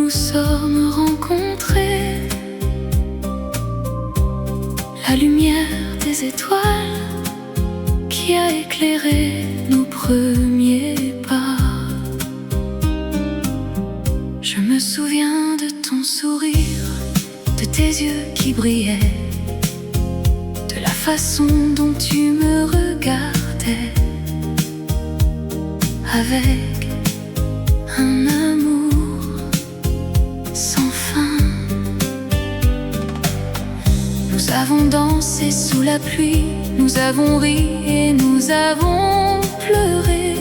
nous sommes rencontrés, la lumière des étoiles qui a éclairé nos premiers pas. Je me souviens de ton sourire, de tes yeux qui brillaient, de la façon dont tu me regardais, avec un amour sans fin. Nous avons dansé sous la pluie, nous avons ri et nous avons pleuré.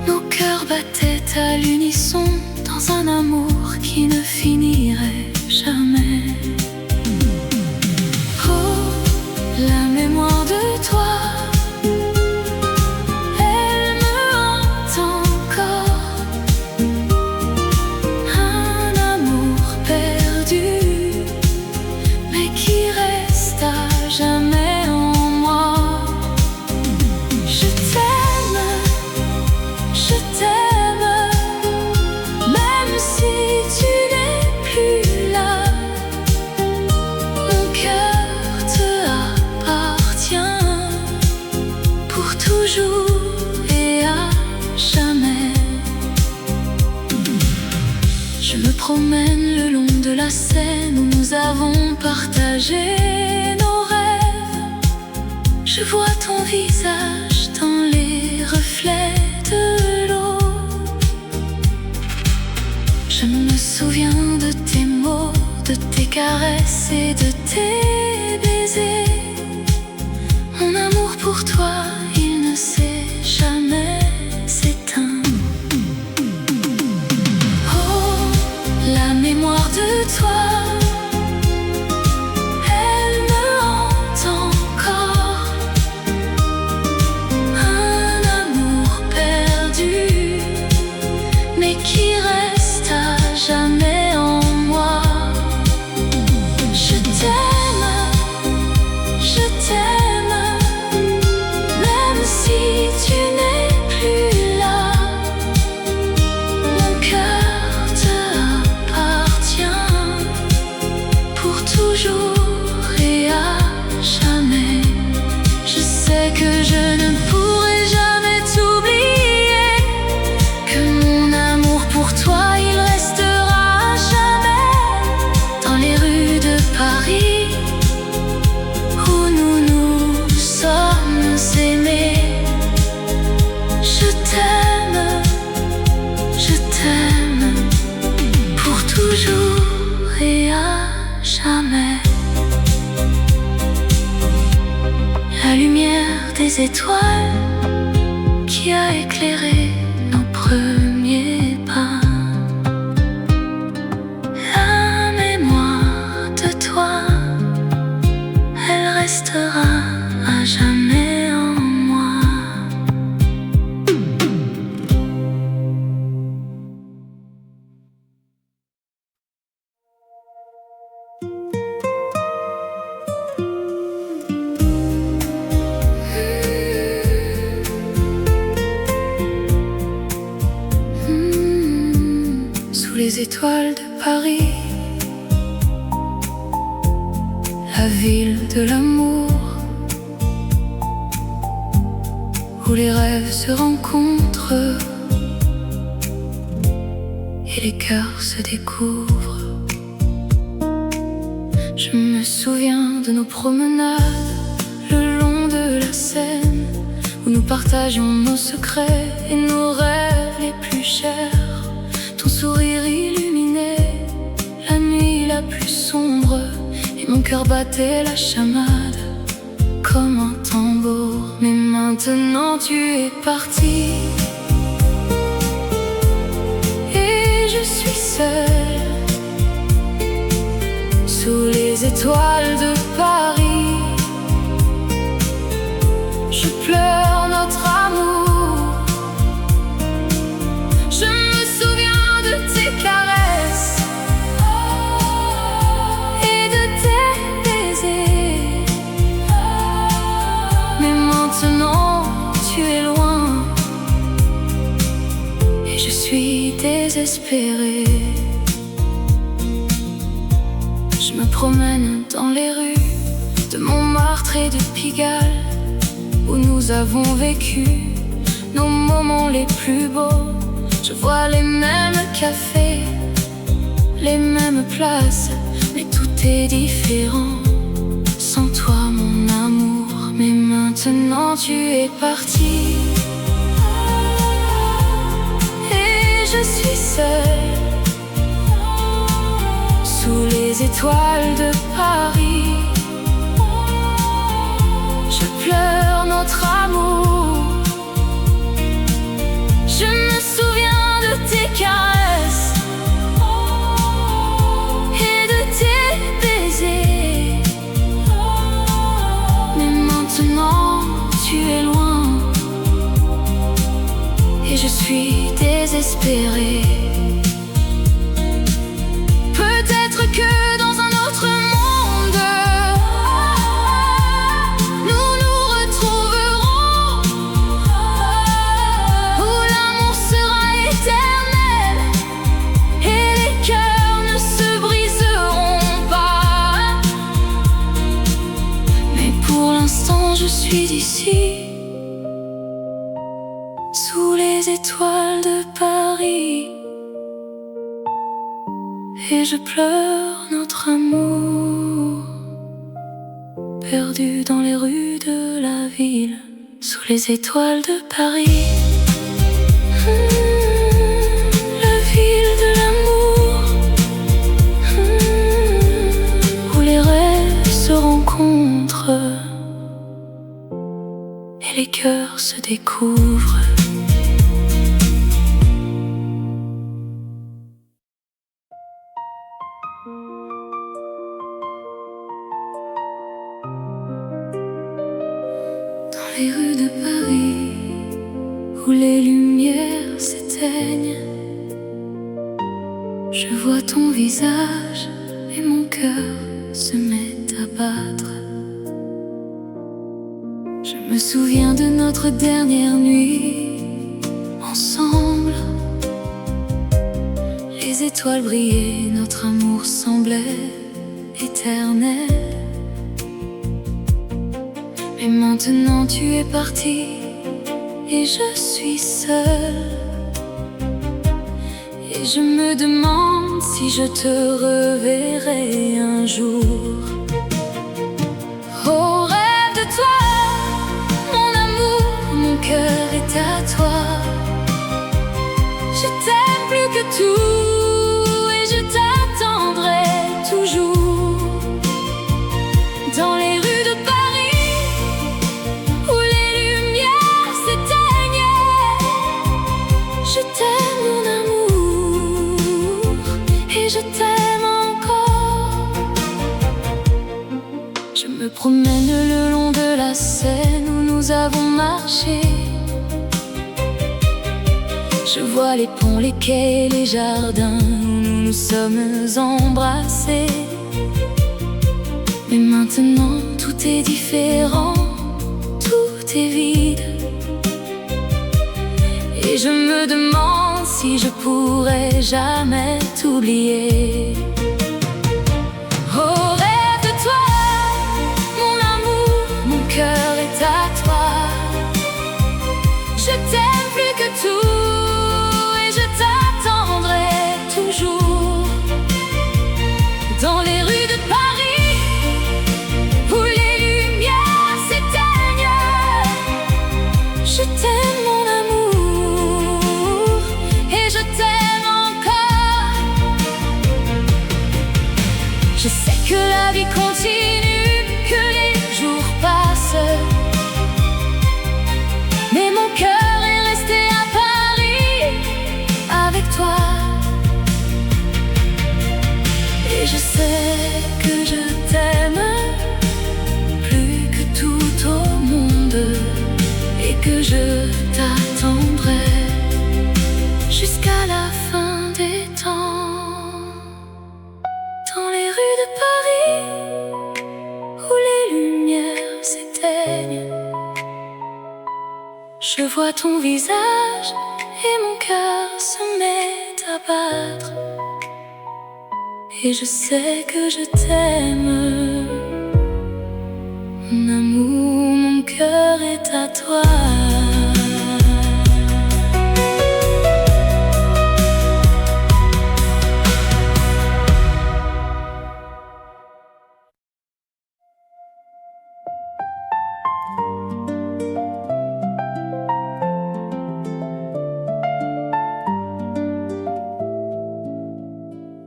Nos cœurs battaient à l'unisson dans un amour qui ne finirait jamais. Oh, la mémoire de toi, jamais en moi. Je t'aime, même si tu n'es plus là. Mon cœur te appartient pour toujours et à jamais. Je me promène le long de la Seine où nous avons partagé. Je vois ton visage dans les reflets de l'eau. Je me souviens de tes mots, de tes caresses et de tes baisers. Mon amour pour toi, il ne s'est jamais éteint. Oh, la mémoire de toi, qui reste à jamais en moi. Je t'aime, même si tu n'es plus là. Mon cœur te appartient pour toujours et à jamais. Je sais que je ne pourrai jamais t'oublier, que mon amour pour toi, il restera à jamais dans les rues de Paris où nous nous sommes aimés. Je t'aime pour toujours et à jamais. La lumière des étoiles qui a éclairé nos premiers pas. La mémoire de toi, elle restera à jamais en moi. Sous les étoiles de Paris, la ville de l'amour, où les rêves se rencontrent et les cœurs se découvrent. Je me souviens de nos promenades le long de la Seine, où nous partagions nos secrets et nos rêves les plus chers. Ton sourire illuminait la nuit la plus sombre, et mon cœur battait la chamade comme un tambour. Mais maintenant tu es parti, et je suis seule sous les étoiles de Paris. Je pleure notre amour. Je me souviens de tes caresses et de tes baisers. Mais maintenant tu es loin, et je suis désespérée. Je me promène dans les rues de Montmartre et de Pigalle, où nous avons vécu nos moments les plus beaux. Je vois les mêmes cafés, les mêmes places, mais tout est différent. Sans toi mon amour, mais maintenant tu es parti. Et je suis seule sous les étoiles de Paris. Je pleure notre amour. Je me souviens de tes caresses et de tes baisers. Mais maintenant tu es loin et je suis désespérée. Peut-être que dans un autre monde nous nous retrouverons, où l'amour sera éternel et les cœurs ne se briseront pas. Mais pour l'instant je suis ici, sous les étoiles de Paris, et je pleure notre amour, perdu dans les rues de la ville, sous les étoiles de Paris. La ville de l'amour, où les rêves se rencontrent et les cœurs se découvrent. Dans les rues de Paris, où les lumières s'éteignent, je vois ton visage et mon cœur se met à battre. Je me souviens de notre dernière nuit ensemble. Les étoiles brillaient, notre amour semblait éternel. Mais maintenant tu es parti et je suis seule. Et je me demande si je te reverrai un jour. Oh, rêve de toi, mon amour, mon cœur est à toi. Je t'aime plus que tout et je t'attendrai toujours. Dans les rues de Paris, où les lumières s'éteignent, je t'aime mon amour et je t'aime encore. Je me promène le long de la Seine où nous avons marché. Je vois les ponts, les quais, les jardins où nous nous sommes embrassés. Mais maintenant tout est différent, tout est vide. Et je me demande si je pourrai jamais t'oublier. Oh, rêve de toi, mon amour, mon cœur est à toi. Je t'aime plus que tout et je t'attendrai toujours. Dans les rues de Paris, où les lumières s'éteignent, je t'aime mon amour et je t'aime encore. Je sais que la vie continue, que les jours passent, mais mon cœur est resté à Paris avec toi. Et je sais que je t'aime plus que tout au monde et que je t'attendrai jusqu'à la fin des temps. Dans les rues de Paris, où les lumières s'éteignent, je vois ton visage et mon cœur se battre. Et je sais que je t'aime. Mon amour, mon cœur est à toi.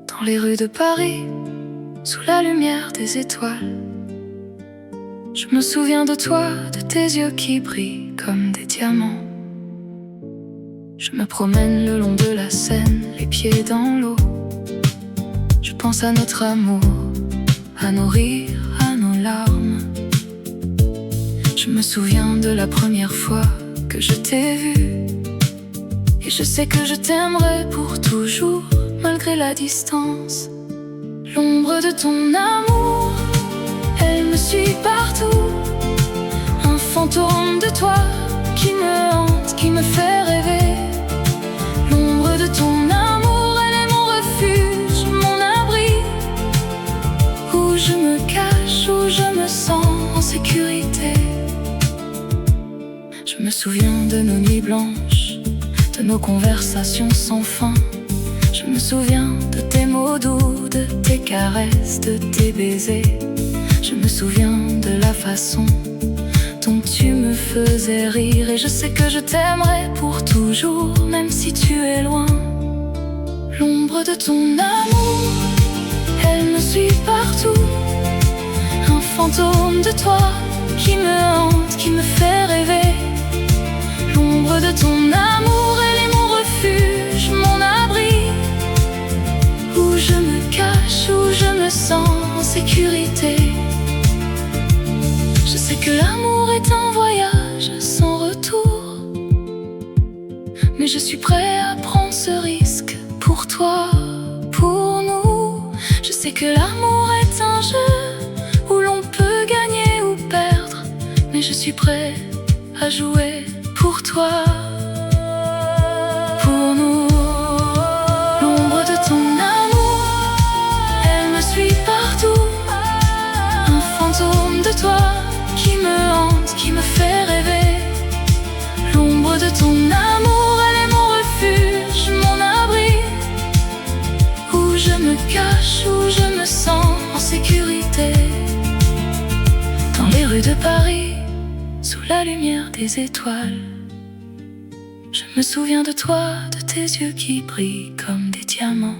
Dans les rues de Paris, sous la lumière des étoiles, je me souviens de toi, de tes yeux qui brillent comme des diamants. Je me promène le long de la Seine, les pieds dans l'eau. Je pense à notre amour, à nos rires, à nos larmes. Je me souviens de la première fois que je t'ai vu. Et je sais que je t'aimerai pour toujours, malgré la distance. L'ombre de ton amour, elle me suit partout. Un fantôme de toi qui me hante, qui me fait rêver. L'ombre de ton amour, elle est mon refuge, mon abri, où je me cache, où je me sens en sécurité. Je me souviens de nos nuits blanches, de nos conversations sans fin. Je me souviens de tes mots doux, de tes caresses, de tes baisers. Je me souviens de la façon dont tu me faisais rire. Et je sais que je t'aimerai pour toujours, même si tu es loin. L'ombre de ton amour, elle me suit partout. Un fantôme de toi qui me hante, qui me fait rêver. L'ombre de ton amour, elle est mon refuge, mon abri, où je me cache, où je me sens en sécurité. Je sais que l'amour est un voyage sans retour, mais je suis prêt à prendre ce risque pour toi, pour nous. Je sais que l'amour est un jeu où l'on peut gagner ou perdre, mais je suis prêt à jouer pour toi, pour nous. L'ombre de ton amour, elle me suit partout. Un fantôme de toi qui me hante, qui me fait rêver. L'ombre de ton amour, elle est mon refuge, mon abri, où je me cache, où je me sens en sécurité. Dans les rues de Paris, sous la lumière des étoiles, je me souviens de toi, de tes yeux qui brillent comme des diamants.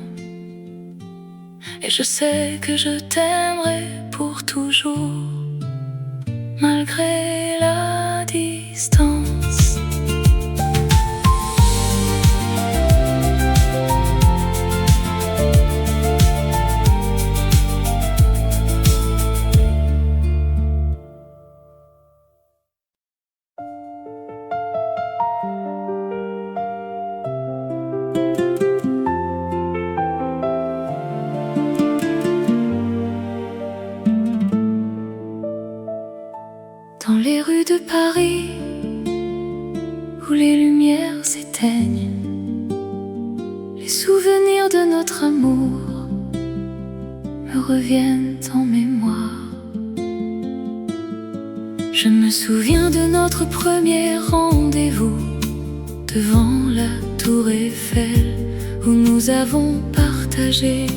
Et je sais que je t'aimerai pour toujours, malgré la distance. Dans les rues de Paris, où les lumières s'éteignent, les souvenirs de notre amour me reviennent en mémoire. Je me souviens de notre premier rendez-vous devant la tour Eiffel, où nous avons partagé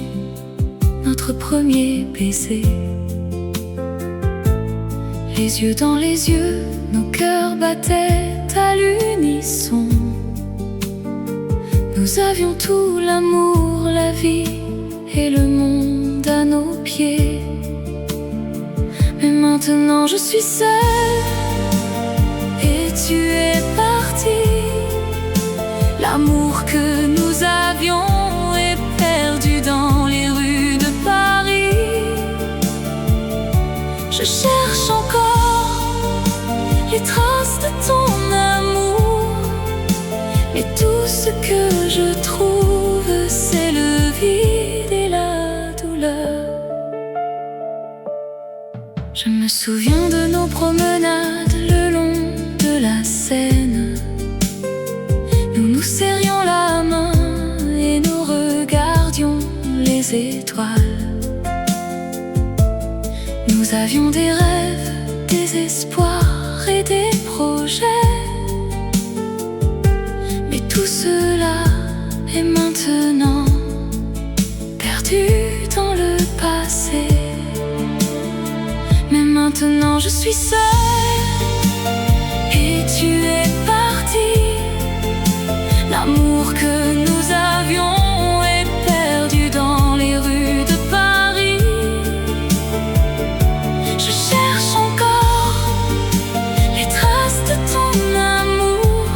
notre premier baiser. Les yeux dans les yeux, nos cœurs battaient à l'unisson. Nous avions tout, l'amour, la vie et le monde à nos pieds. Mais maintenant je suis seule et tu es parti. L'amour que nous avions est perdu dans les rues de Paris. Je cherche encore les traces de ton amour, mais tout ce que je trouve, c'est le vide et la douleur. Je me souviens de nos promenades le long de la Seine. Nous nous serrions la main et nos Nous avions des rêves, des espoirs et des projets. Mais tout cela est maintenant perdu dans le passé. Mais maintenant je suis seule et tu es parti. L'amour que nous avions est perdu dans les rues de Paris. Je cherche encore les traces de ton amour,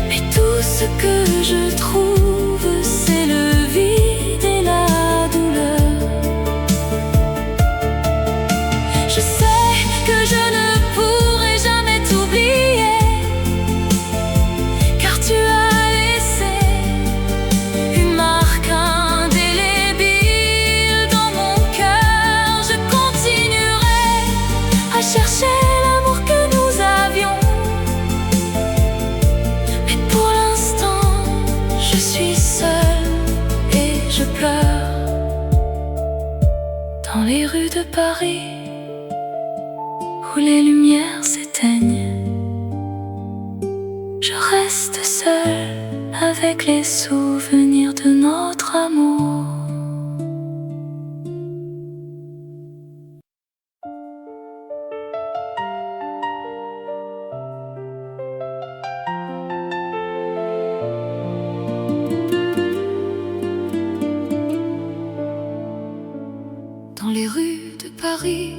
mais tout ce que je trouve, c'est le vide et la douleur. Je sais que je ne pourrai jamais t'oublier, car tu as laissé une marque indélébile dans mon cœur. Je continuerai à chercher l'amour que nous avions, mais pour l'instant je suis seule et je pleure dans les rues de Paris où les lumières s'éteignent. Je reste seule avec les souvenirs de notre amour. Dans les rues de Paris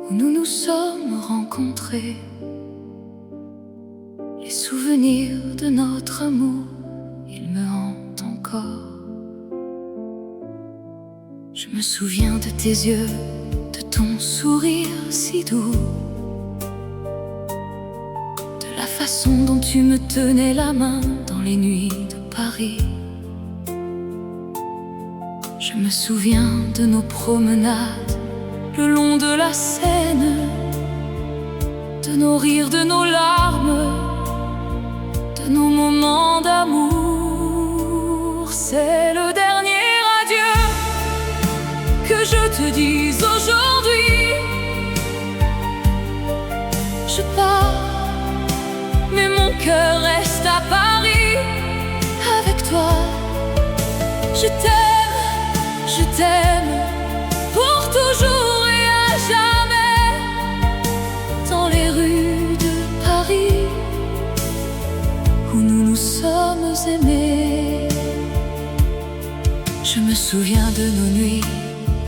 où nous nous sommes rencontrés, les souvenirs de notre amour, ils me hantent encore. Je me souviens de tes yeux, de ton sourire si doux, de la façon dont tu me tenais la main dans les nuits de Paris. Je me souviens de nos promenades le long de la Seine, de nos rires, de nos larmes, de nos moments d'amour. C'est le dernier adieu que je te dis aujourd'hui. Je pars, mais mon cœur reste à Paris avec toi. Je t'aime pour toujours et à jamais. Dans les rues de Paris où nous nous sommes aimés. Je me souviens de nos nuits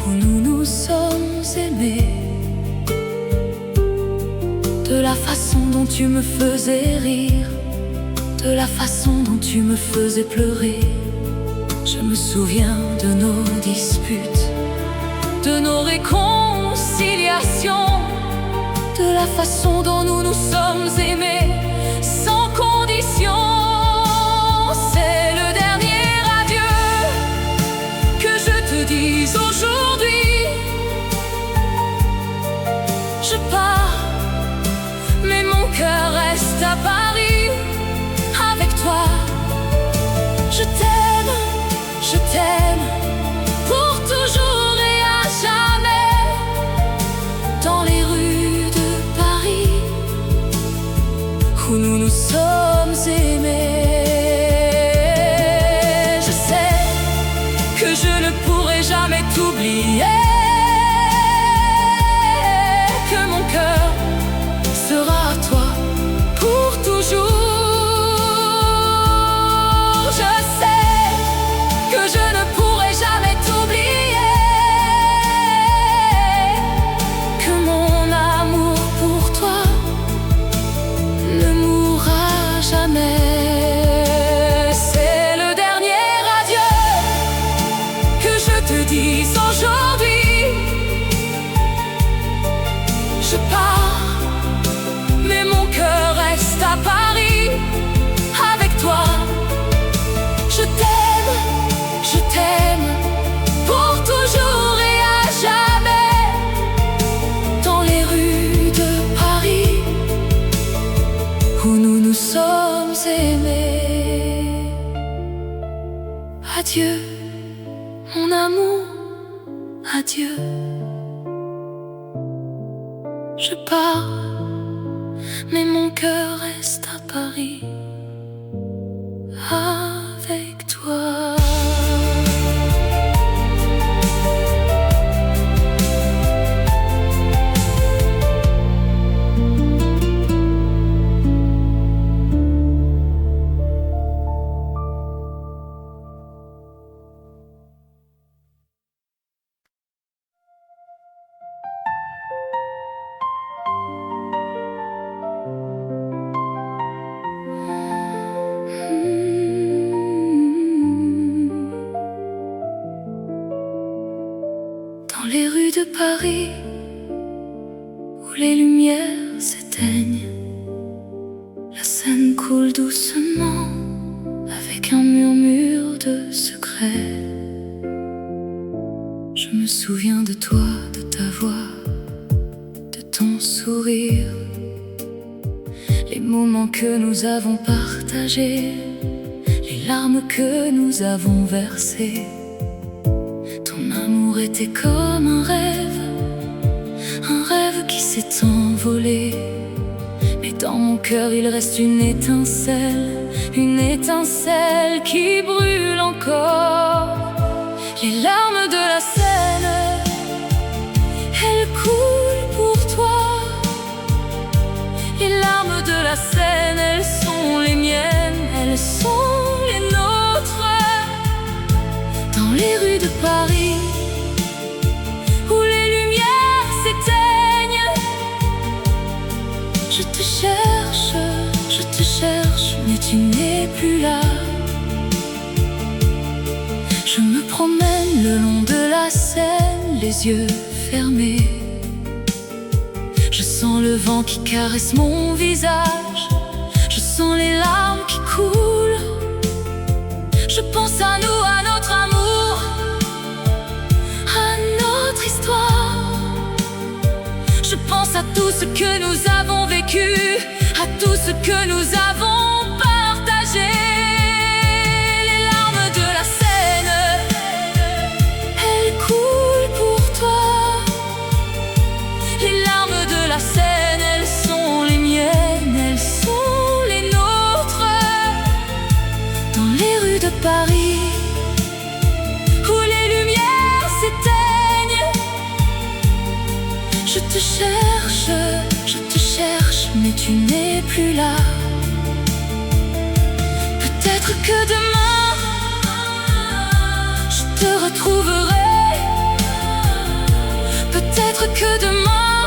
où nous nous sommes aimés, de la façon dont tu me faisais rire, de la façon dont tu me faisais pleurer. Je me souviens de nos disputes, de nos réconciliations, de la façon dont nous nous sommes aimés sans condition. C'est le dernier adieu que je te dis aujourd'hui. Je pars, mais mon cœur reste à Paris avec toi. Je t'aime pour toujours et à jamais. Dans les rues de Paris où nous nous sommes aimés. Je sais que je ne pourrai jamais t'oublier, que mon cœur sera à toi pour toujours. Je sais que je ne pourrai jamais t'oublier, que mon amour pour toi ne mourra jamais. C'est le dernier adieu que je te dis aujourd'hui. Je pars, mais mon cœur reste à Paris avec toi. Je t'aime pour toujours et à jamais. Dans les rues de Paris où nous nous sommes aimés. Adieu, mon amour, adieu. cœur reste à Paris avec toi. Dans les rues de Paris, où les lumières s'éteignent, la Seine coule doucement avec un murmure de secret. Je me souviens de toi, de ta voix, de ton sourire, les moments que nous avons partagés, les larmes que nous avons versées. Ton amour était comme un rêve qui s'est envolé. Mais dans mon cœur il reste une étincelle qui brûle encore. Les larmes de la Seine, elles coulent pour toi. Les larmes de la Seine, elles sont les miennes, elles sont les nôtres. Dans les rues de Paris, où les lumières s'éteignent, je te cherche, mais tu n'es plus là. Je me promène le long de la Seine, les yeux fermés. Je sens le vent qui caresse mon visage, je sens les larmes qui coulent. Je pense à nous, à notre amour, à notre histoire. Je pense à tout ce que nous avons vécu, à tout ce que nous avons partagé. Les larmes de la Seine, elles coulent pour toi. Les larmes de la Seine, elles sont les miennes, elles sont les nôtres. Dans les rues de Paris, où les lumières s'éteignent, je te cherche, mais tu n'es plus là. Peut-être que demain, je te retrouverai. Peut-être que demain,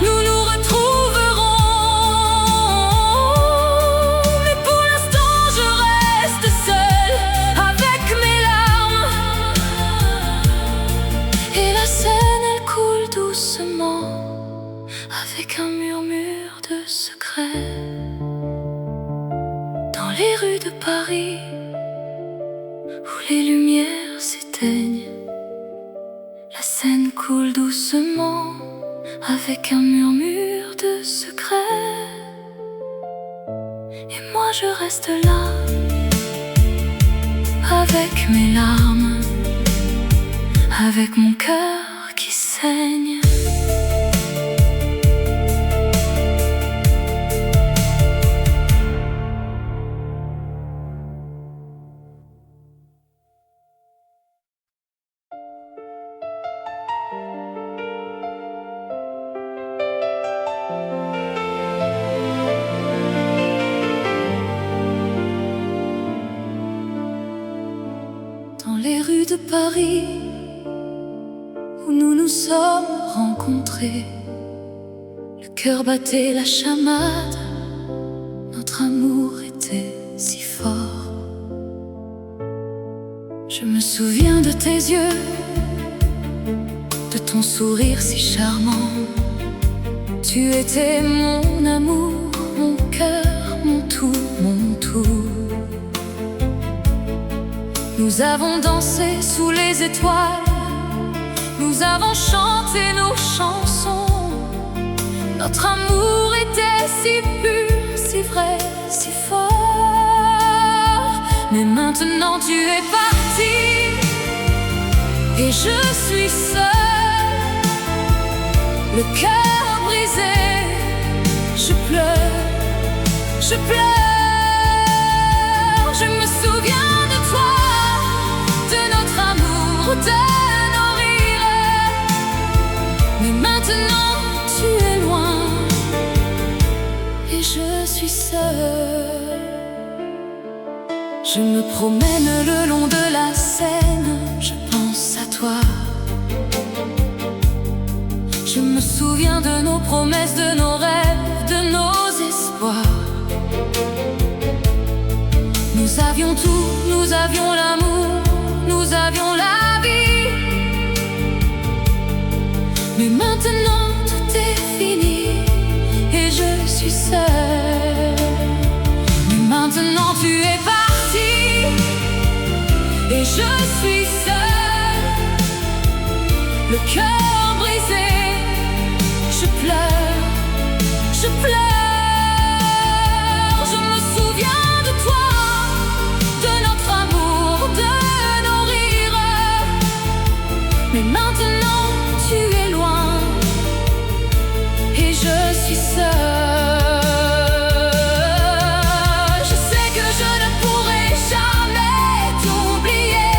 nous nous retrouverons. Mais pour l'instant, je reste seule avec mes larmes. Et la Seine, elle coule doucement avec un murmure de secret. Dans les rues de Paris, où les lumières s'éteignent, la Seine coule doucement avec un murmure de secret. Et moi je reste là avec mes larmes, avec mon cœur qui saigne. Dans les rues de Paris, où nous nous sommes rencontrés, le cœur battait la chamade, notre amour était si fort. Je me souviens de tes yeux, de ton sourire si charmant. Tu étais mon amour, mon cœur, mon tout, mon tout. Nous avons dansé sous les étoiles, nous avons chanté nos chansons. Notre amour était si pur, si vrai, si fort. Mais maintenant tu es parti et je suis seule, le cœur brisé, je pleure, je pleure. Je me souviens de toi, de notre amour, de nos rires. Mais maintenant tu es loin et je suis seule. Je me promène le long de la Seine, je pense à toi. Je me souviens de nos promesses, de nos rêves, de nos espoirs. Nous avions tout, nous avions l'amour, nous avions la vie. Mais maintenant tout est fini et je suis seule. Mais maintenant tu es parti et je suis seule. Le cœur brisé, je pleure, je pleure. Je me souviens de toi, de notre amour, de nos rires. Mais maintenant tu es loin et je suis seule. Je sais que je ne pourrai jamais t'oublier.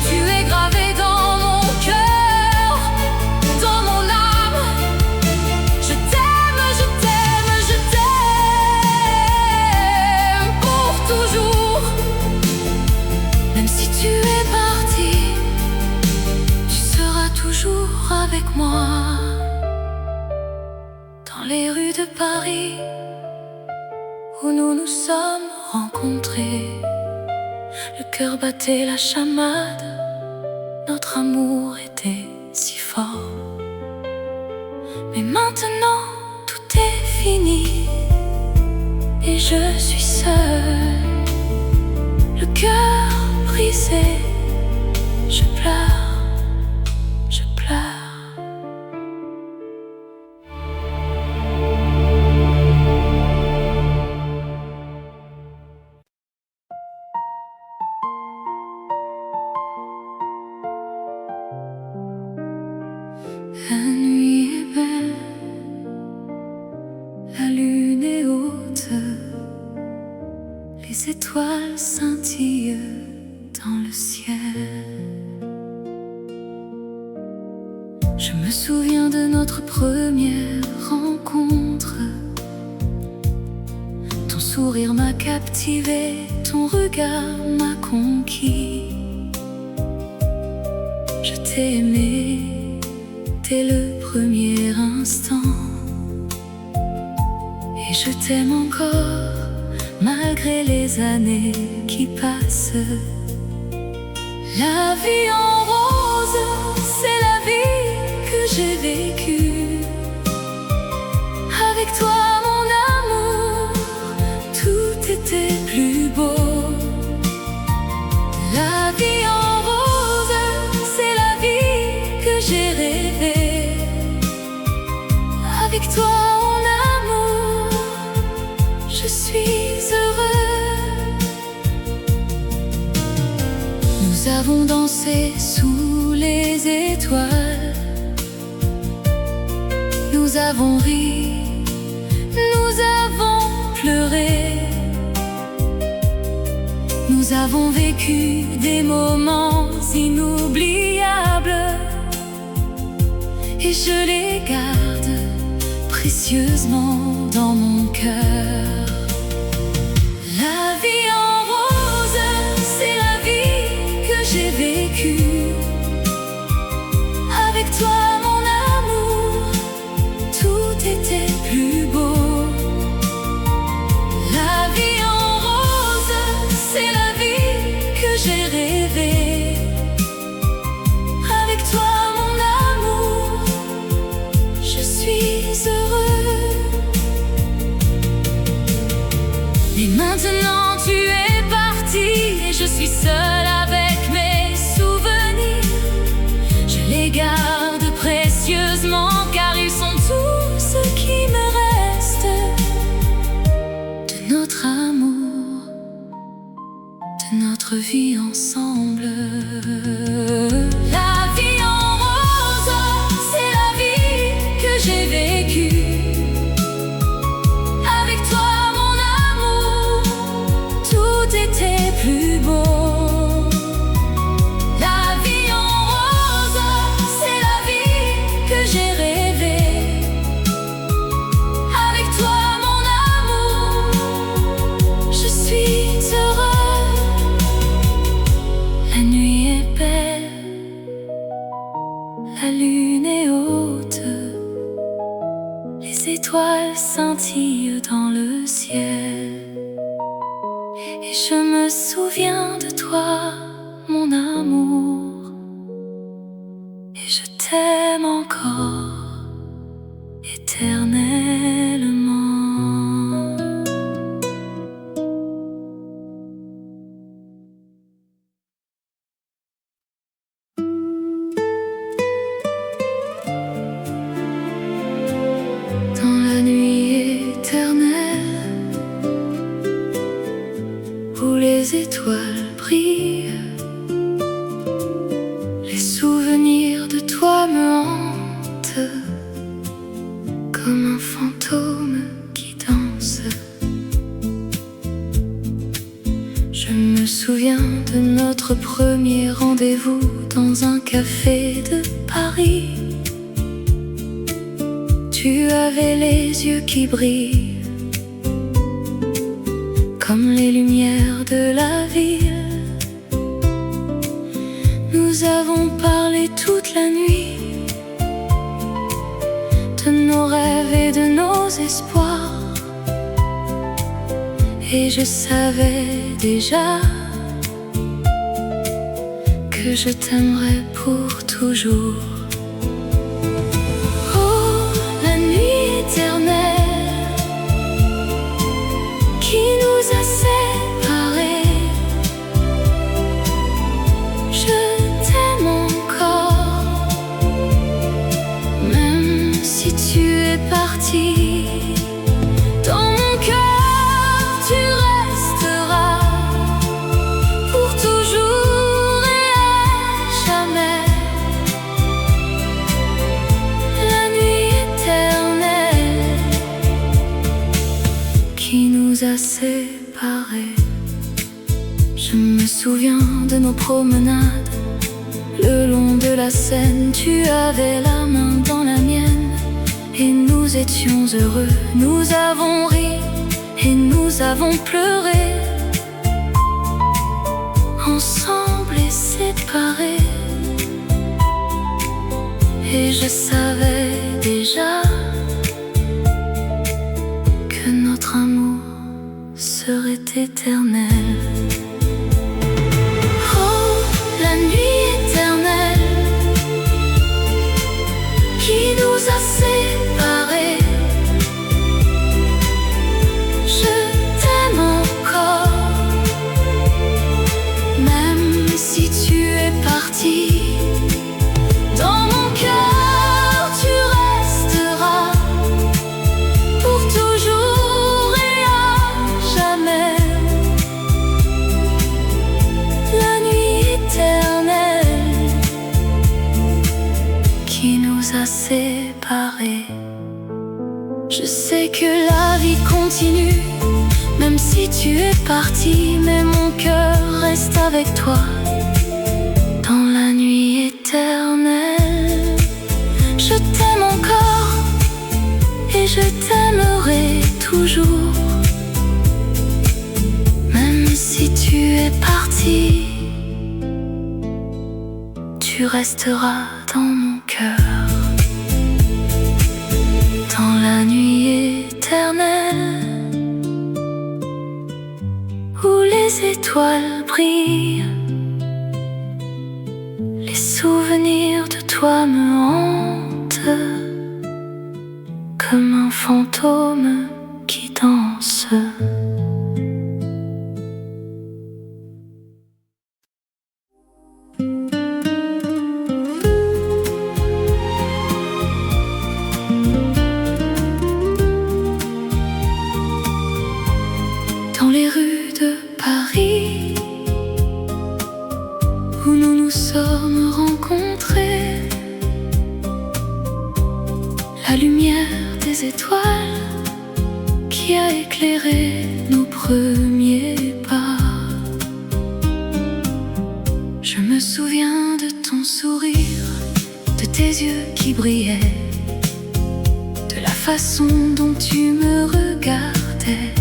Tu es gravé dans mon cœur, dans mon âme. Je t'aime, je t'aime, je t'aime pour toujours. Même si tu es parti, tu seras toujours avec moi. Dans les rues de Paris où nous nous sommes rencontrés, le cœur battait la chamade, notre amour était si fort. Mais maintenant tout est fini et je suis seule. Le cœur brisé, je pleure, je pleure. La nuit est belle, la lune est haute, les étoiles scintillent dans le ciel. Je me souviens de notre première rencontre. Ton sourire m'a captivé, ton regard m'a conquis. Je t'ai aimé dès le premier instant et je t'aime encore malgré les années qui passent. La vie en rose, c'est la vie que j'ai vécue. Avec toi mon amour, tout était plus beau. La vie en rose, c'est la vie que j'ai rêvée. Avec toi mon amour, je suis heureux. Nous avons dansé sous les étoiles. Nous avons ri, nous avons pleuré. Nous avons vécu des moments inoubliables et je les garde précieusement dans mon cœur. La vie en rose, c'est la vie que j'ai vécue. Avec toi mon amour, tout était plus beau. La vie en rose, c'est la vie que j'ai rêvée. Avec toi mon amour, je suis heureux. Et maintenant tu es parti et je suis seule avec mes souvenirs. Je les garde précieusement car ils sont tout ce qui me reste de notre amour, de notre vie ensemble. La vie en rose, c'est la vie que j'ai vécue. je me souviens de toi, mon amour, et je t'aime encore éternellement. Dans la nuit éternelle où les étoiles brillent, les souvenirs de toi me hantent comme un fantôme qui danse. Je me souviens de notre premier rendez-vous dans un café de Paris. Tu avais les yeux qui brillent comme les lumières de la ville. Nous avons parlé toute la nuit de nos rêves et de nos espoirs, et je savais déjà que je t'aimerais pour toujours. Oh, la nuit éternelle qui nous a séparés, je t'aime encore, même si tu es parti. Dans mon cœur, tu resteras pour toujours et à jamais. La nuit éternelle qui nous a séparés. Je me souviens de nos promenades le long de la Seine. Tu avais la main dans la mienne et nous étions heureux. Nous avons ri et nous avons pleuré, ensemble et séparés. Et je savais déjà que notre amour serait éternel. Oh, la nuit éternelle qui nous a séparés, je t'aime encore, même si tu es parti. Dans mon cœur, tu resteras pour toujours et à jamais. La nuit éternelle qui nous a séparés. Je sais que la vie continue, même si tu es parti, mais mon cœur reste avec toi. Dans la nuit éternelle, je t'aime encore et je t'aimerai toujours, même si tu es parti, tu resteras dans mon cœur. Dans la nuit éternelle où les étoiles brillent, les souvenirs de toi me hantent comme un fantôme qui danse. Dans les rues de Paris où nous nous sommes rencontrés, la lumière des étoiles qui a éclairé nos premiers pas. Je me souviens de ton sourire, de tes yeux qui brillaient, de la façon dont tu me regardais,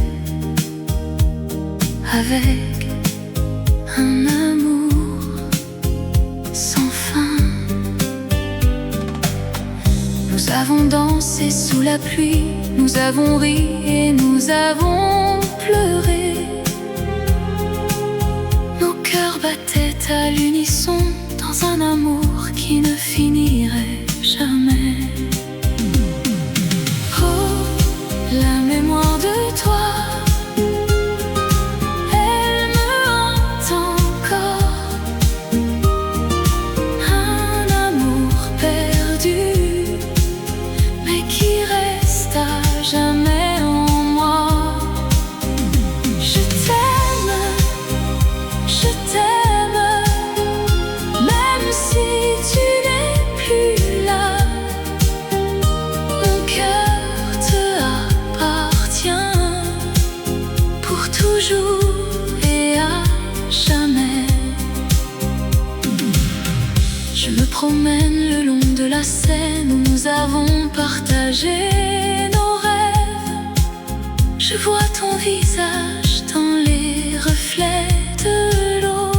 avec un amour sans fin. Nous avons dansé sous la pluie, nous avons ri et nous avons pleuré, pour toujours et à jamais. Je me promène le long de la Seine où nous avons partagé nos rêves. Je vois ton visage dans les reflets de l'eau.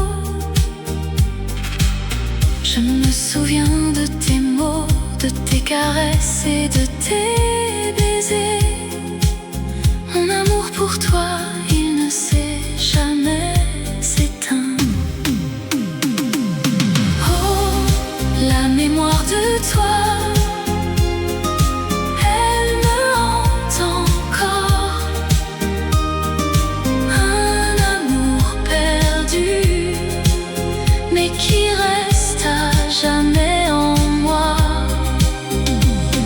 Je me souviens de tes mots, de tes caresses et de tes baisers. Mon amour pour toi, il ne s'est jamais éteint. Oh, la mémoire de toi, elle me hante encore. Un amour perdu, mais qui reste à jamais en moi.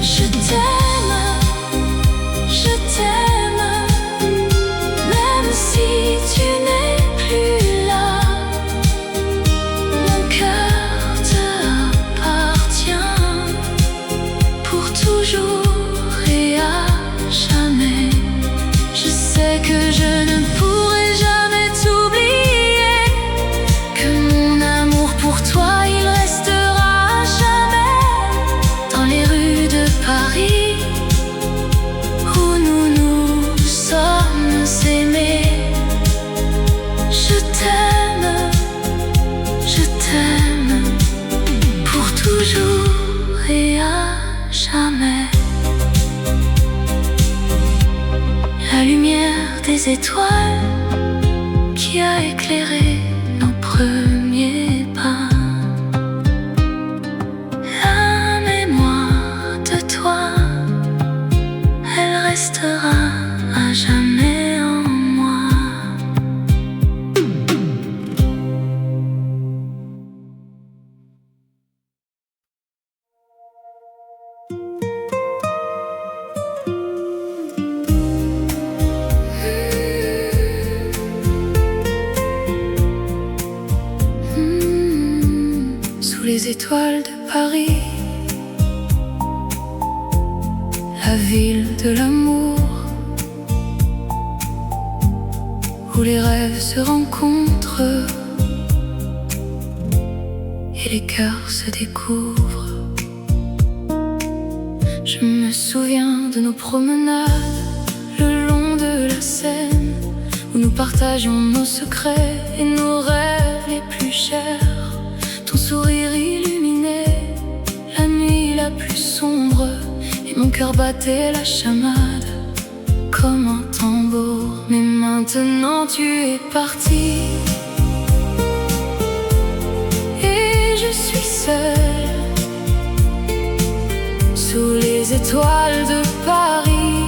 Je t'aime, je t'aime, même si tu n'es plus là. Mon cœur te appartient pour toujours et à jamais. Je sais que je ne pourrai jamais t'oublier, que mon amour pour toi, il restera à jamais dans les rues de Paris où nous nous sommes aimés. Je t'aime pour toujours et à jamais. La lumière des étoiles qui a éclairé nos premiers pas. La mémoire de toi, elle restera à jamais en moi. Sous les étoiles de Paris, la ville de l'amour, où les rêves se rencontrent et les cœurs se découvrent. Je me souviens de nos promenades le long de la Seine, où nous partagions nos secrets et nos rêves les plus chers. Ton sourire illuminait la nuit la plus sombre, et mon cœur battait la chamade comme un tambour. Mais maintenant tu es parti, et je suis seule sous les étoiles de Paris.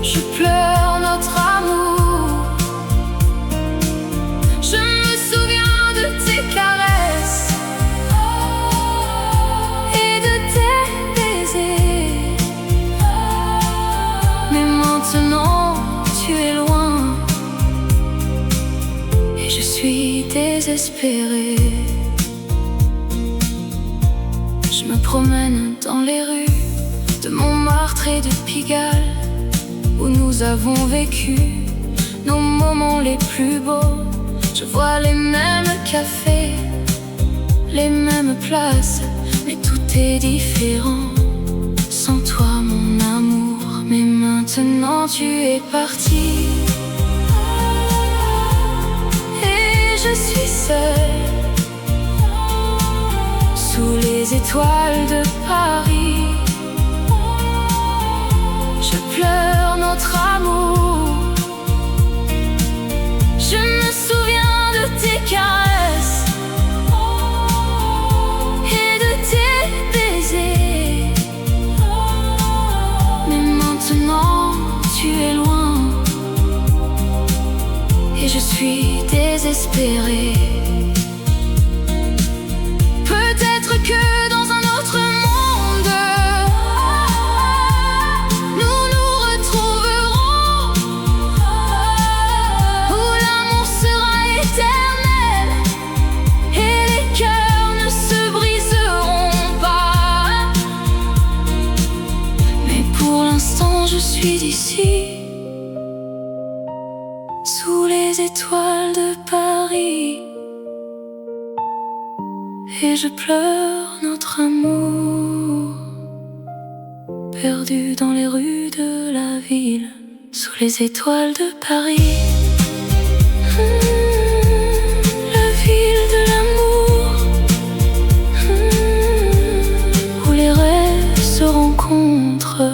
Je pleure notre amour. Je me souviens de tes caresses et de tes baisers. Mais maintenant tu es loin, et je suis désespérée. Je me promène dans les rues de Montmartre et de Pigalle, où nous avons vécu nos moments les plus beaux. Je vois les mêmes cafés, les mêmes places, mais tout est différent sans toi, mon amour. Mais maintenant tu es parti, et je suis seule sous les étoiles de Paris. Je pleure notre amour. Je me souviens de tes caresses et de tes baisers. Mais maintenant tu es loin, et je suis désespérée. Peut-être que dans un autre monde, nous nous retrouverons, où l'amour sera éternel et les cœurs ne se briseront pas. Mais pour l'instant je suis d'ici, les étoiles de Paris. Et je pleure notre amour, perdu dans les rues de la ville, sous les étoiles de Paris. La ville de l'amour, où les rêves se rencontrent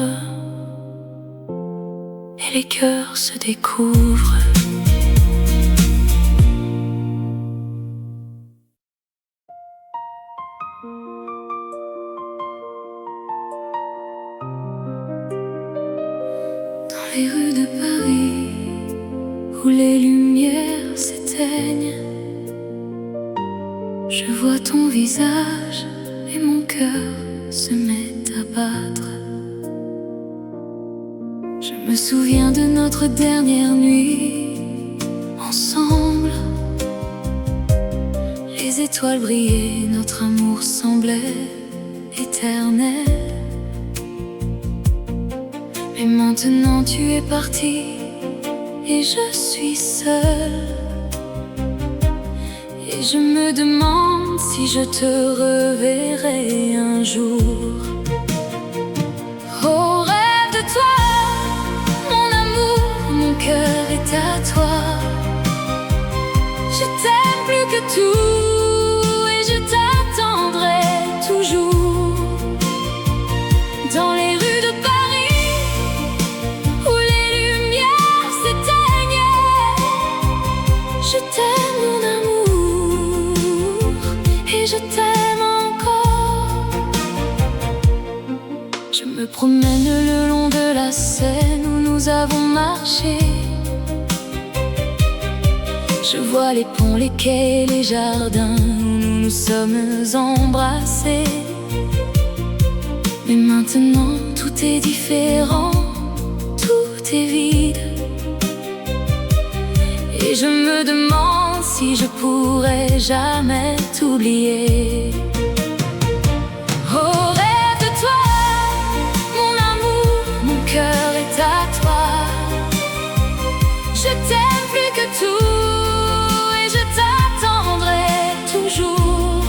et les cœurs se découvrent. Dans les rues de Paris, où les lumières s'éteignent, je vois ton visage et mon cœur se met à battre. Je me souviens de notre dernière nuit ensemble. Les étoiles brillaient, notre amour semblait éternel. Mais maintenant tu es parti et je suis seule. Et je me demande si je te reverrai un jour. Oh, rêve de toi, mon amour, mon cœur est à toi. Je t'aime plus que tout et je t'attendrai toujours. Dans les rues de Paris, où les lumières s'éteignent, je t'aime mon amour et je t'aime encore. Je me promène le long de la Seine où nous avons marché. Je vois les ponts, les quais, les jardins où nous nous sommes embrassés. Mais maintenant tout est différent, tout est vide. Et je me demande si je pourrai jamais t'oublier. Oh, rêve de toi, mon amour, mon cœur est à toi. Je t'aime plus que tout et je t'attendrai toujours.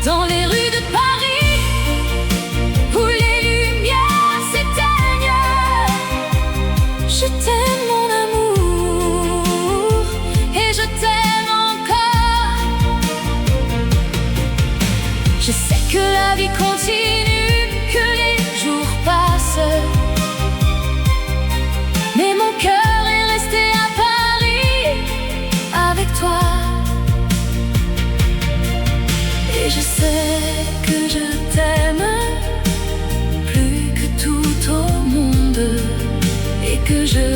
Dans les rues de Paris, où les lumières s'éteignent, je t'aime mon amour et je t'aime encore. Je sais que la vie continue, que les jours passent, mais mon cœur est resté à Paris avec toi. Et je sais que je t'aime plus que tout au monde et que je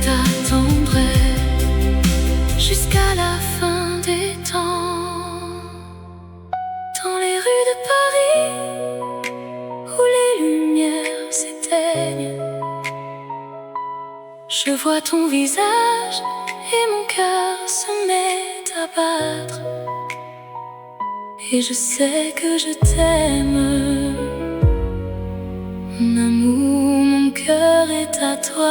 t'attendrai jusqu'à la fin des temps. Dans les rues de Paris, où les lumières s'éteignent, je vois ton visage et mon cœur se met à battre. Et je sais que je t'aime, mon amour, mon cœur est à toi.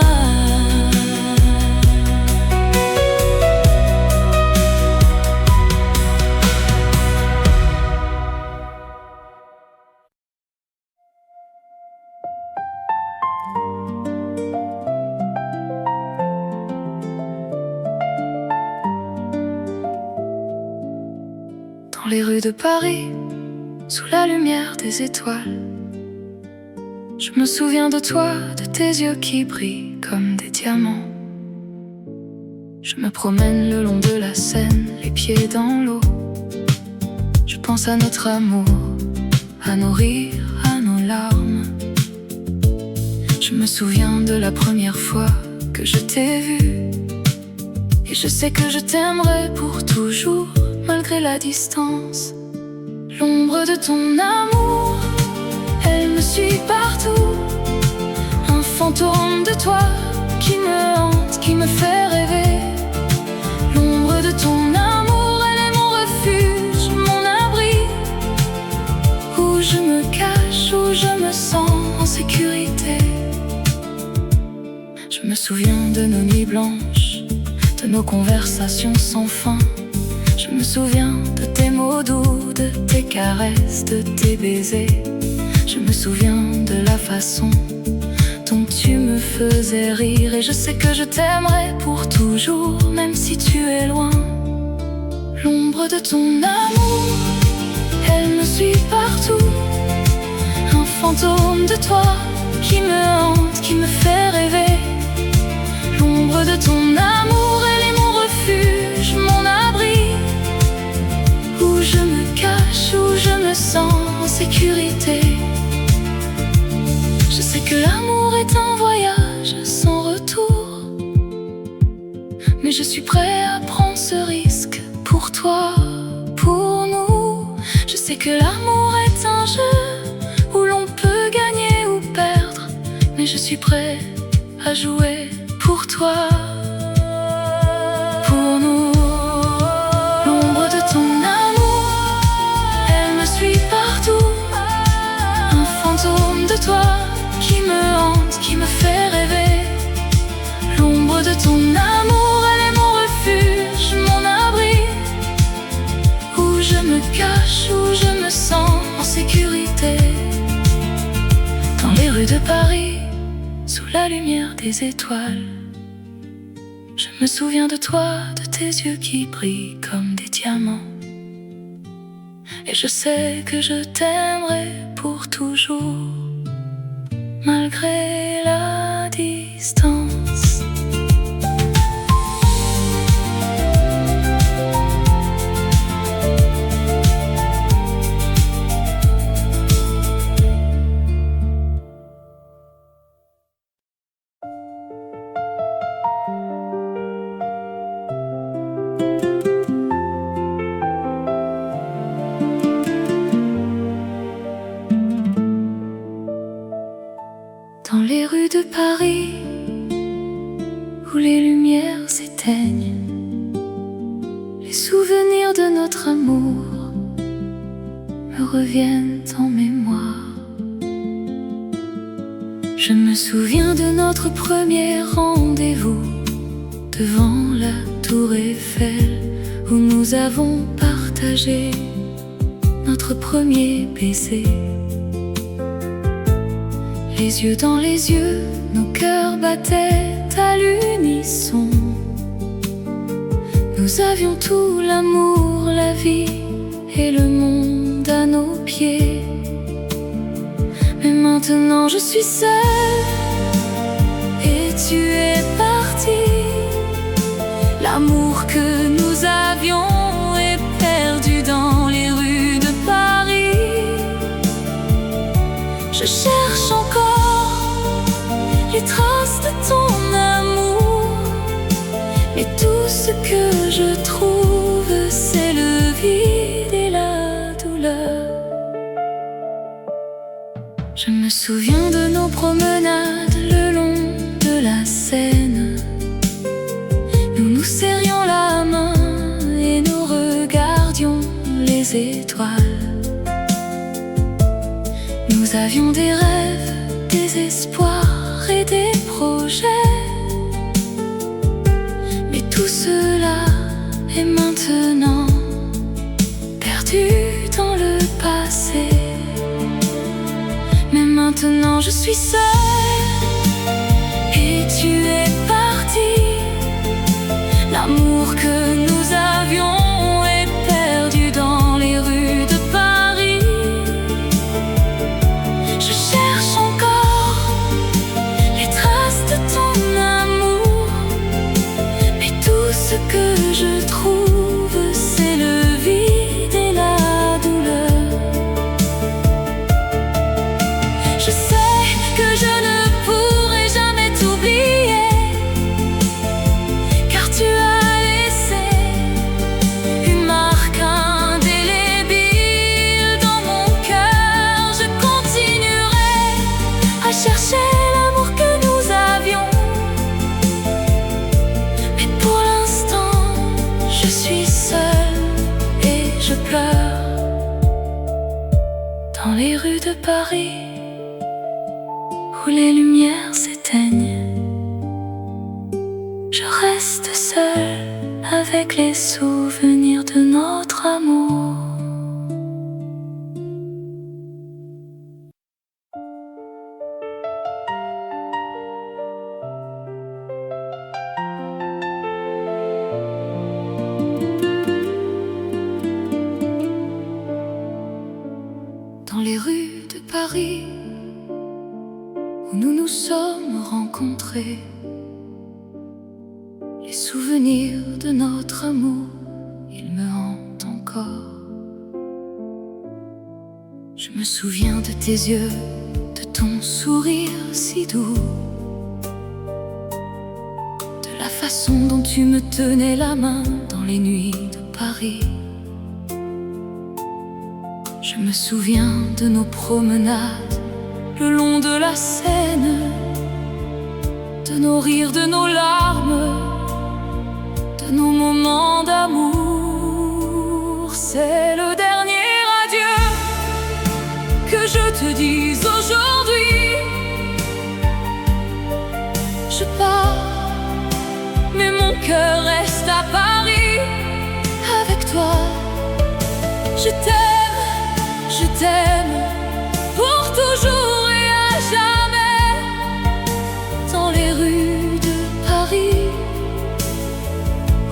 Dans les rues de Paris, sous la lumière des étoiles, je me souviens de toi, de tes yeux qui brillent comme des diamants. Je me promène le long de la Seine, les pieds dans l'eau. Je pense à notre amour, à nos rires, à nos larmes. Je me souviens de la première fois que je t'ai vu. Et je sais que je t'aimerai pour toujours, malgré la distance. L'ombre de ton amour, elle me suit partout. Un fantôme de toi qui me hante, qui me fait rêver. L'ombre de ton amour, elle est mon refuge, mon abri, où je me cache, où je me sens en sécurité. Je me souviens de nos nuits blanches, de nos conversations sans fin. Je me souviens de tes mots doux, de tes caresses, de tes baisers. Je me souviens de la façon dont tu me faisais rire. Et je sais que je t'aimerai pour toujours, même si tu es loin. L'ombre de ton amour, elle me suit partout. Un fantôme de toi qui me hante, qui me fait rêver. L'ombre de ton amour, elle est mon refuge, mon abri, où je me cache, où je me sens en sécurité. Je sais que l'amour est un voyage sans retour, mais je suis prêt à prendre ce risque pour toi, pour nous. Je sais que l'amour est un jeu où l'on peut gagner ou perdre, mais je suis prêt à jouer pour toi, pour nous. L'ombre de ton amour, elle me suit partout. Un fantôme de toi qui me hante, qui me fait rêver. L'ombre de ton amour, elle est mon refuge, mon abri, où je me cache, où je me sens en sécurité. Dans les rues de Paris, sous la lumière des étoiles, je me souviens de toi, de tes yeux qui brillent comme des diamants. Et je sais que je t'aimerai pour toujours, malgré la distance. Dans les rues de Paris, où les lumières s'éteignent, les souvenirs de notre amour me reviennent en mémoire. Je me souviens de notre premier rendez-vous devant la tour Eiffel, où nous avons partagé notre premier baiser. Les yeux dans les yeux, nos cœurs battaient à l'unisson. Nous avions tout, l'amour, la vie et le monde à nos pieds. Mais maintenant je suis seule et tu es parti. L'amour que nous avions est perdu dans les rues de Paris. Je cherche encore les traces de ton amour, mais tout ce que je trouve, c'est le vide et la douleur. Je me souviens de nos promenades le long de la Seine. Nous nous serrions la main et nous regardions les étoiles. Nous avions des rêves, des espoirs et des projets. Mais tout cela est maintenant perdu dans le passé. Mais maintenant je suis seule et tu es parti. L'amour que nous avions est perdu dans les rues de Paris. Je cherche encore les traces de ton amour, mais tout ce que je trouve, c'est le vide et la douleur. Je sais que je ne pourrai jamais t'oublier, car tu as laissé une marque indélébile dans mon cœur. Je continuerai à chercher l'amour que nous avions, mais pour l'instant je suis seule et je pleure. Dans les rues de Paris, où les lumières s'éteignent, je reste seule. avec les souvenirs de notre amour. Dans les rues de Paris où nous nous sommes rencontrés, les souvenirs de notre amour, ils me hantent encore. Je me souviens de tes yeux, de ton sourire si doux, de la façon dont tu me tenais la main dans les nuits de Paris. Je me souviens de nos promenades le long de la Seine, de nos rires, de nos larmes, de nos moments d'amour. C'est le dernier adieu que je te dise aujourd'hui. Je pars, mais mon cœur reste à Paris avec toi. Je t'aime pour toujours et à jamais. Dans les rues de Paris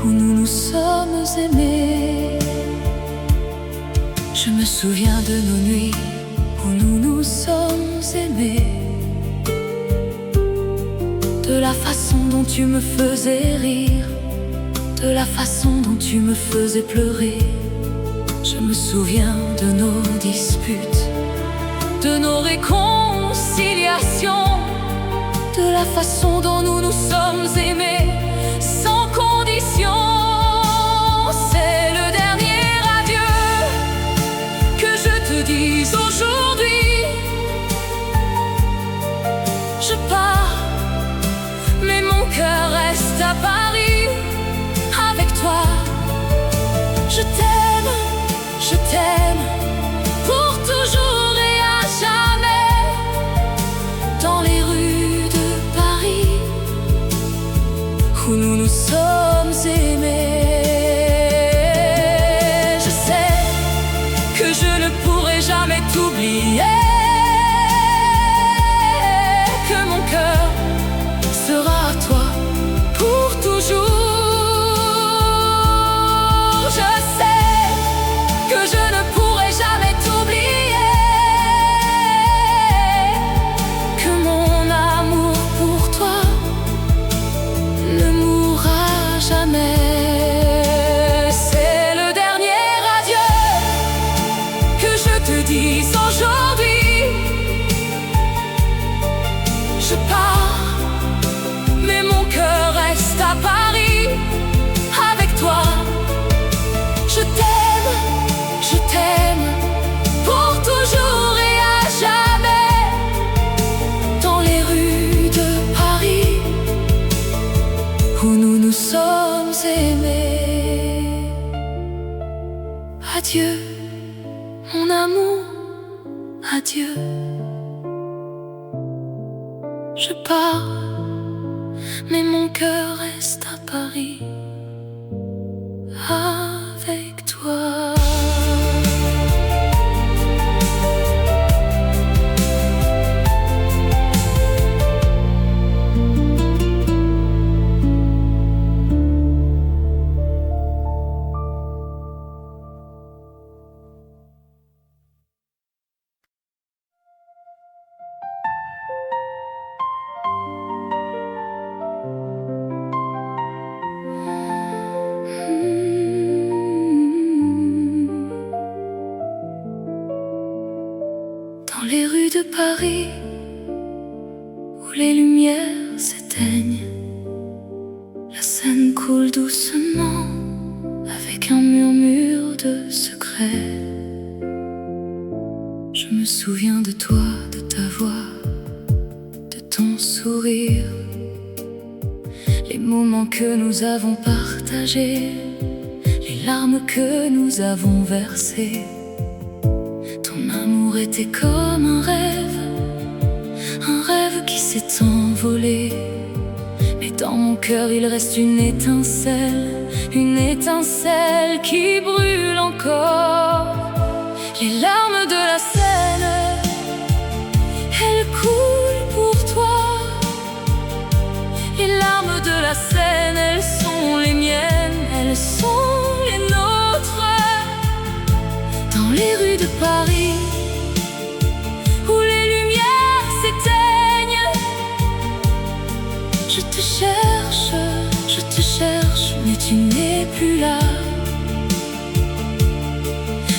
où nous nous sommes aimés, je me souviens de nos nuits où nous nous sommes aimés, de la façon dont tu me faisais rire, de la façon dont tu me faisais pleurer. Je me souviens de nos disputes, de nos réconciliations, de la façon dont nous nous sommes aimés sans condition. C'est le dernier adieu que je te dise aujourd'hui. Je pars, mais mon cœur reste à Paris avec toi. Je t'aime pour toujours et à jamais. Dans les rues de Paris où nous nous sommes aimés. Je sais que je ne pourrai jamais t'oublier, que mon cœur sera à toi pour toujours. Je sais que je ne pourrai jamais t'oublier, que mon amour pour toi ne mourra jamais. C'est le dernier adieu que je te dise aujourd'hui. Je pars, mais mon cœur reste à Paris avec toi. Je t'aime pour toujours et à jamais. Dans les rues de Paris où nous nous sommes aimés. Adieu, mon amour, adieu. Je pars, mais mon cœur reste à Paris avec toi. Dans les rues de Paris où les lumières s'éteignent, la Seine coule doucement avec un murmure de secret. Je me souviens de toi, de ta voix, de ton sourire, les moments que nous avons partagés, les larmes que nous avons versées. Ton amour était comme un rêve qui s'est envolé. Et dans mon cœur il reste une étincelle qui brûle encore. Les larmes de la Seine, elles coulent pour toi. Les larmes de la Seine, elles sont les miennes, elles sont les nôtres. Dans les rues de Paris, où les lumières s'éteignent, je te cherche, mais tu n'es plus là.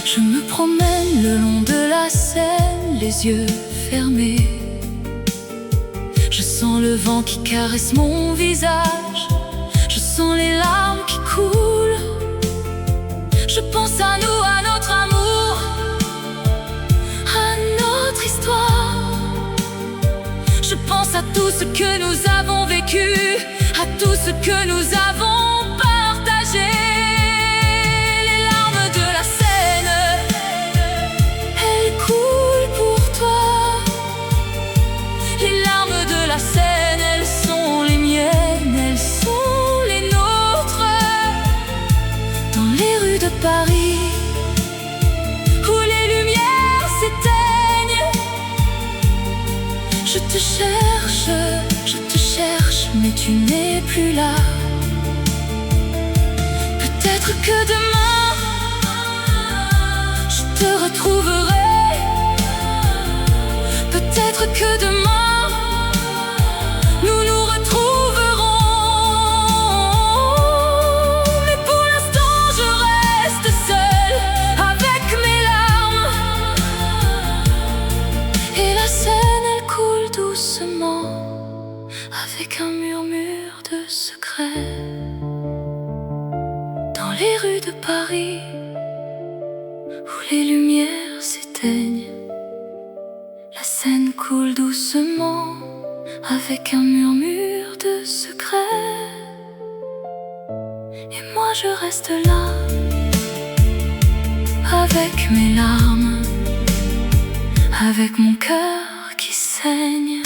Je me promène le long de la Seine, les yeux fermés. Je sens le vent qui caresse mon visage, je sens les larmes qui coulent. Je pense à nous, à notre amour, à notre histoire. Je pense à tout ce que nous avons vécu, à tout ce que nous avons partagé. Les larmes de la Seine, elles coulent pour toi. Les larmes de la Seine, elles sont les miennes, elles sont les nôtres. Dans les rues de Paris, où les lumières s'éteignent, je te cherche, mais tu n'es plus là. Peut-être que demain, je te retrouverai. Peut-être que demain, nous nous retrouverons. Mais pour l'instant, je reste seule avec mes larmes. Et la Seine, elle coule doucement, avec un murmure de secret. Dans les rues de Paris, où les lumières s'éteignent, la Seine coule doucement, avec un murmure de secret. Et moi je reste là, avec mes larmes, avec mon cœur qui saigne.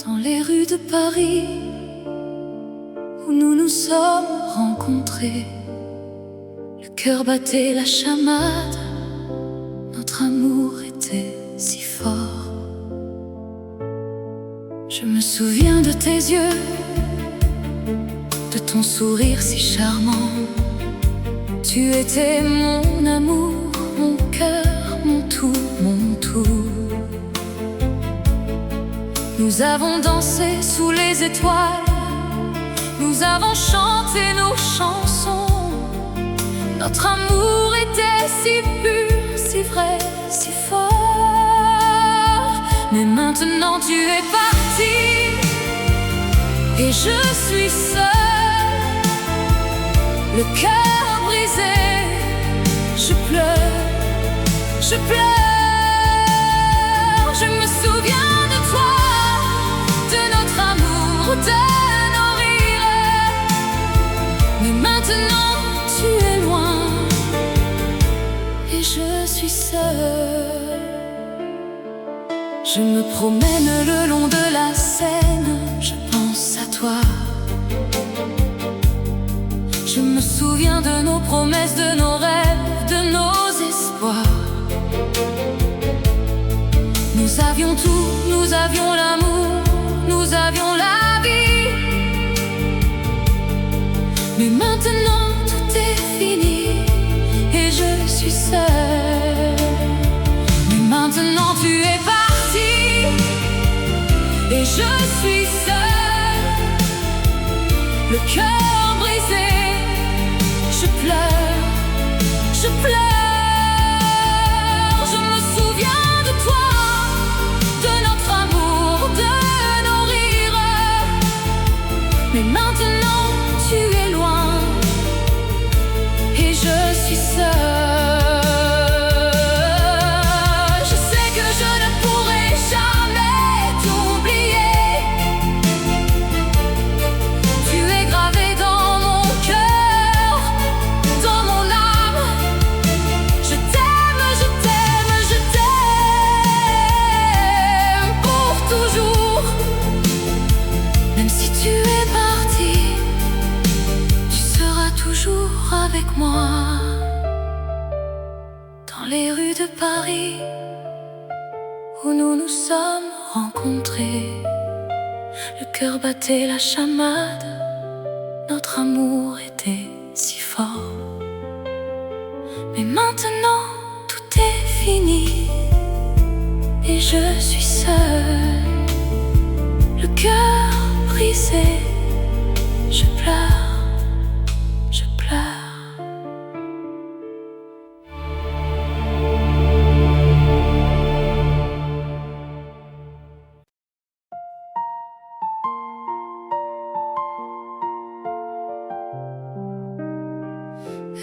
Dans les rues de Paris, où nous nous sommes rencontrés, le cœur battait la chamade, notre amour était si fort. Je me souviens de tes yeux, de ton sourire si charmant. Tu étais mon amour, mon cœur, mon tout, mon tout. Nous avons dansé sous les étoiles, nous avons chanté nos chansons. Notre amour était si pur, si vrai, si fort. Mais maintenant tu es parti, et je suis seule, le cœur brisé. Je pleure, je pleure. Je me souviens de toi, de notre amour, de nos rires. Mais maintenant tu es loin, et je suis seule. Je me promène le long de la Seine, je pense à toi. Je me souviens de nos promesses, de nos rêves, de nos espoirs. Nous avions tout, nous avions l'amour, nous avions la vie. Mais maintenant tout est fini, et je suis seule. Mais maintenant tu es parti, et je suis seule, le cœur brisé. Je pleure, je pleure. Je me souviens de toi, de notre amour, de nos rires. Mais maintenant tu es loin, et je suis seule. dans les rues de Paris où nous nous sommes rencontrés. Le cœur battait la chamade, notre amour était si fort. Mais maintenant tout est fini et je suis seule, le cœur brisé. Je pleure, je pleure.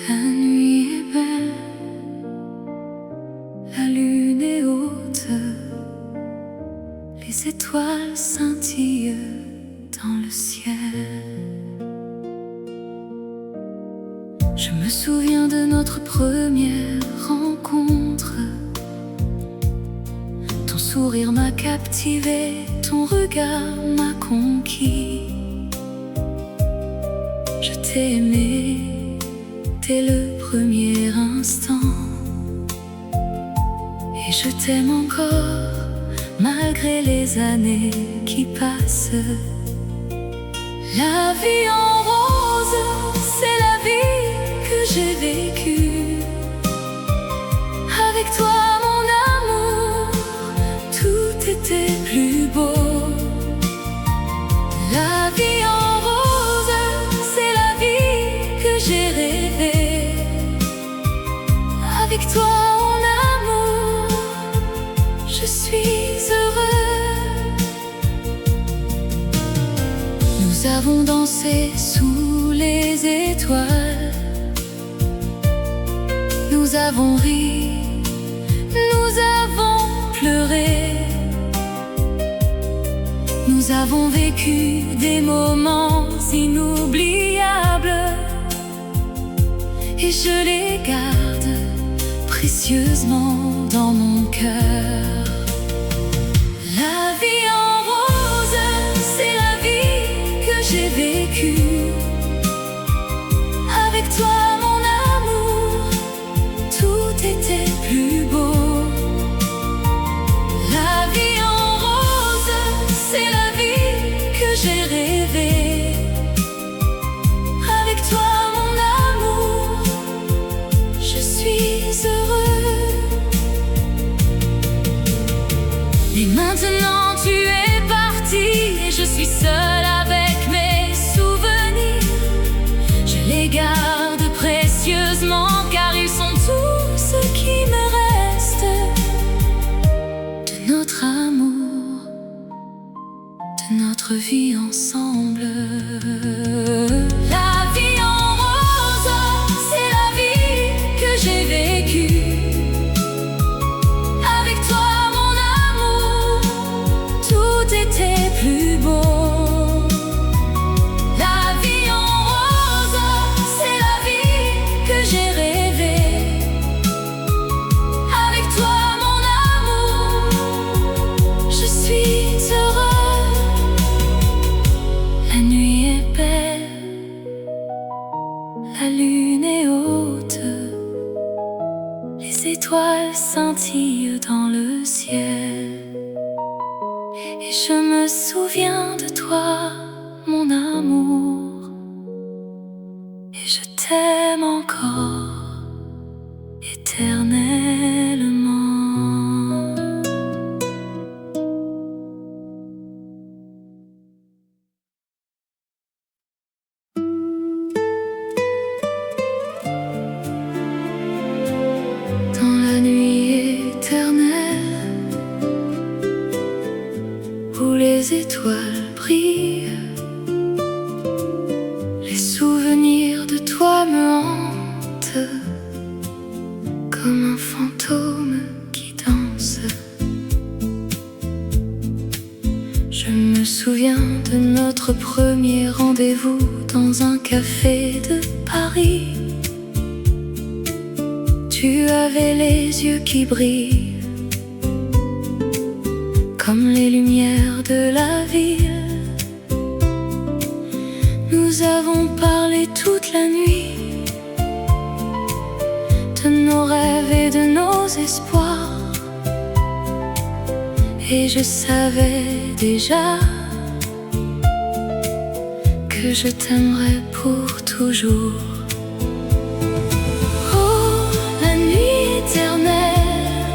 La nuit est belle, la lune est haute, les étoiles scintillent dans le ciel. Je me souviens de notre première rencontre. Ton sourire m'a captivé, ton regard m'a conquis. Je t'ai aimé dès le premier instant, et je t'aime encore malgré les années qui passent. La vie en rose, c'est la vie que j'ai vécue. Avec toi mon amour, tout était plus beau. La vie en rose, c'est la vie que j'ai rêvée. Avec toi mon amour, je suis heureux. Nous avons dansé sous les étoiles, nous avons ri, nous avons pleuré, nous avons vécu des moments inoubliables, et je les garde précieusement dans mon cœur. La vie en rose, c'est la vie que j'ai vécue. Avec toi mon amour, tout était plus beau. La vie en rose, c'est la vie que j'ai rêvée. Avec toi mon amour, je suis heureux. Et maintenant tu es parti et je suis seule avec mes souvenirs. Je les garde précieusement car ils sont tout ce qui me reste de notre amour, de notre vie ensemble. La vie en rose, c'est la vie que j'ai vécue. Avec toi mon amour, tout était plus beau. La vie en rose, c'est la vie que j'ai rêvée. Avec toi mon amour, je suis heureux. La nuit est belle, la lune est haute, les étoiles scintillent dans le ciel. Et je me souviens de toi, mon amour, et je t'aime encore éternellement. Dans la nuit éternelle où les étoiles brillent, les souvenirs de toi me hantent comme un fantôme qui danse. Je me souviens de notre premier rendez-vous dans un café de Paris. Tu avais les yeux qui brillent comme les lumières de la ville. Nous avons parlé toute la nuit de nos rêves et de nos espoirs. Et je savais déjà que je t'aimerais pour toujours. Oh, la nuit éternelle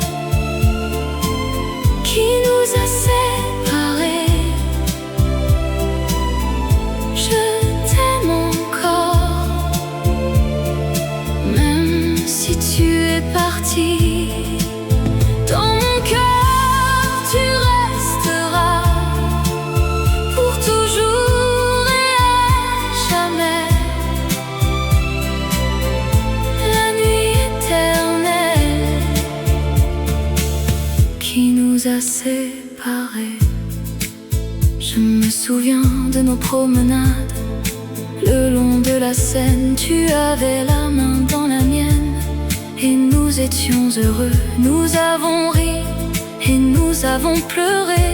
qui nous a séparés, je t'aime encore, même si tu es parti. Dans mon cœur, tu resteras pour toujours et à jamais. La nuit éternelle qui nous a séparés. Je me souviens de nos promenades le long de la Seine. Tu avais la main dans la mienne et nous étions heureux. Nous avons ri et nous avons pleuré.